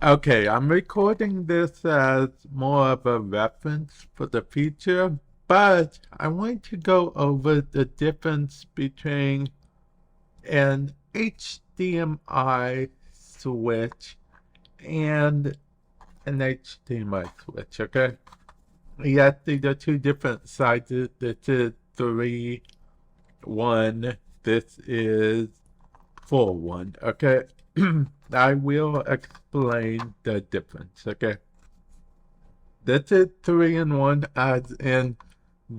Okay, I'm recording this as more of a reference for the future, but I want to go over the difference between an HDMI switch and an HDMI switch, okay? Yes, these are two different sizes. This is 3, 1. This is 4, 1, okay? I will explain the difference, okay? This is 3-in-1, as in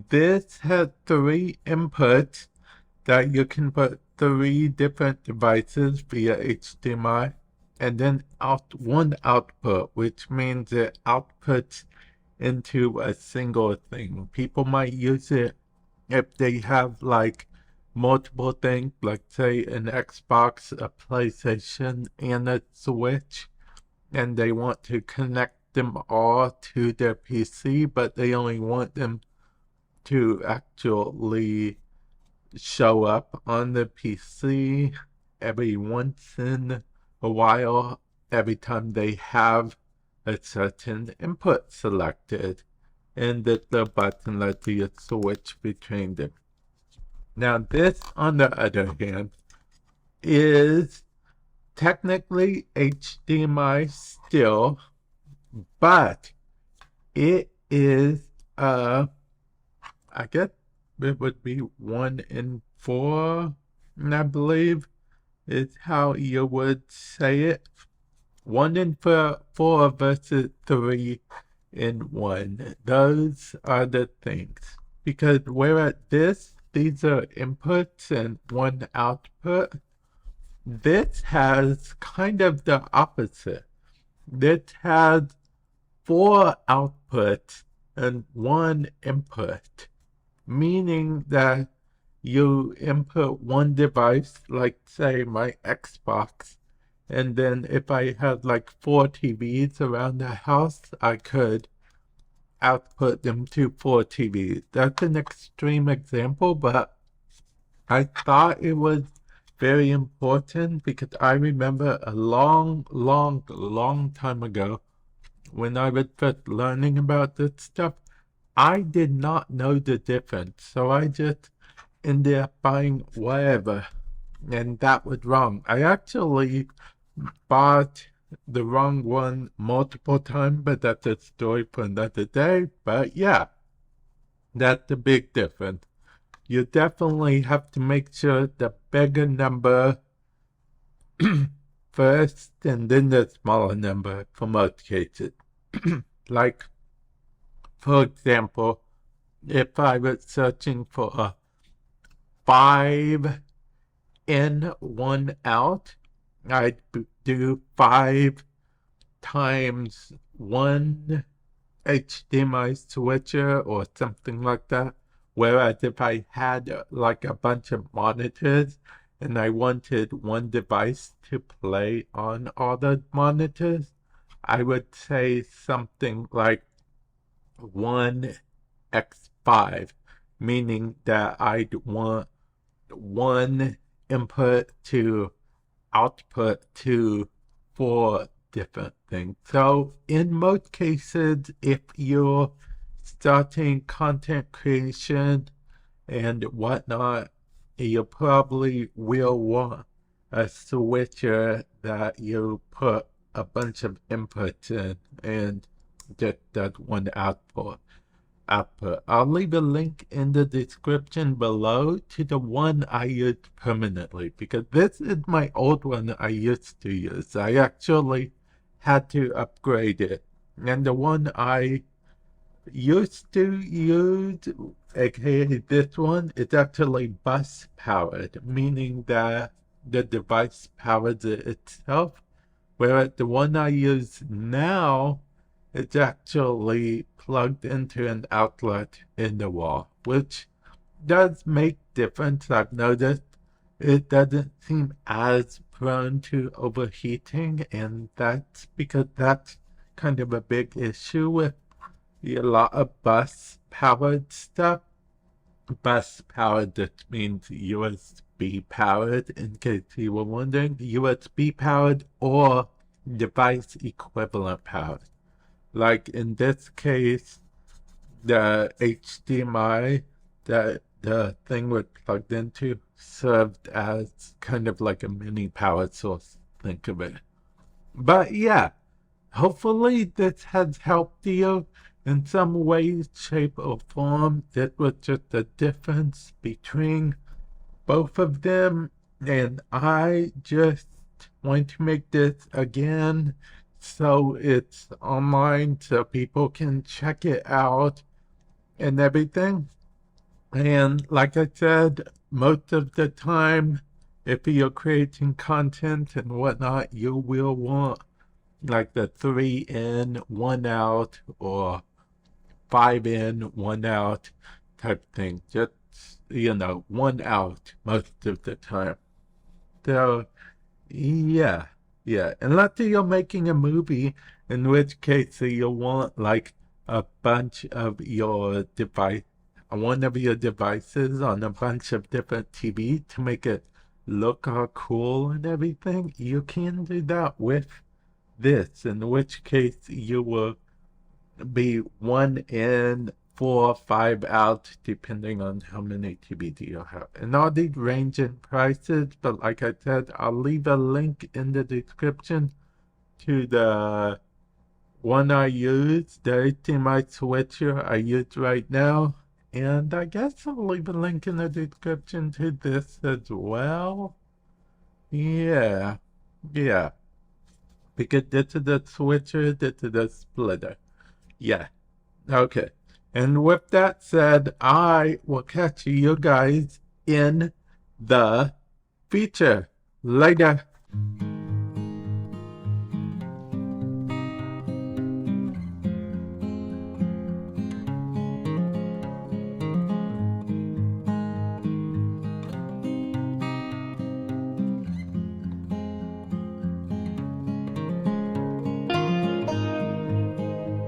this has 3 inputs that you can put 3 different devices via HDMI, and then one output, which means it outputs into a single thing. People might use it if they have like multiple things, like say an Xbox, a PlayStation, and a Switch, and they want to connect them all to their PC, but they only want them to actually show up on the PC every once in a while, every time they have a certain input selected, and that the button lets you switch between them. Now, this, on the other hand, is technically HDMI still, but it is I guess it would be 1-in-4, I believe is how you would say it. 1-in-4 versus 3-in-1. Those are the things. Because whereas these are inputs and one output, this has kind of the opposite. This has 4 outputs and 1 input, meaning that you input one device, like say my Xbox, and then if I had like 4 TVs around the house, I could output them to 4 TVs. That's an extreme example, but I thought it was very important because I remember a long time ago when I was first learning about this stuff, I did not know the difference. So I just ended up buying whatever. And that was wrong. I actually bought the wrong one multiple times, but that's a story for another day. But yeah, that's the big difference. You definitely have to make sure the bigger number first and then the smaller number for most cases. Like, for example, if I was searching for a 5 in, 1 out, I'd do 5 times 1 HDMI switcher or something like that. Whereas if I had like a bunch of monitors and I wanted one device to play on all the monitors, I would say something like 1x5, meaning that I'd want one input to output to 4 different things. So in most cases, if you're starting content creation and whatnot, you probably will want a switcher that you put a bunch of inputs in and just does one output. I'll leave a link in the description below to the one I use permanently because this is my old one I used to use. I actually had to upgrade it. And the one I used to use, aka this one, is actually bus powered, meaning that the device powers it itself. Whereas the one I use now, it's actually plugged into an outlet in the wall, which does make difference. I've noticed it doesn't seem as prone to overheating, and that's because that's kind of a big issue with a lot of bus powered stuff. Bus powered just means USB powered, in case you were wondering. USB powered or device equivalent power. Like in this case, the HDMI that the thing was plugged into served as kind of like a mini power source. Think of it. But yeah, hopefully this has helped you in some way, shape, or form. That was just the difference between both of them, and I just want to make this again so it's online so people can check it out and everything. And like I said, most of the time, if you're creating content and whatnot, you will want like the 3 in, 1 out, or 5 in, 1 out type thing. Just, 1 out most of the time. So, yeah, yeah. Unless you're making a movie, in which case you'll want like a bunch of your one of your devices on a bunch of different TV to make it look all cool and everything. You can do that with this, in which case you will be 1 in, 4, 5 out, depending on how many TVs you have. And all these range in prices, but like I said, I'll leave a link in the description to the one I use, the HDMI switcher I use right now. And I guess I'll leave a link in the description to this as well. Yeah, yeah. Because this is the switcher, this is the splitter. Yeah. Okay. And with that said, I will catch you guys in the future. Later.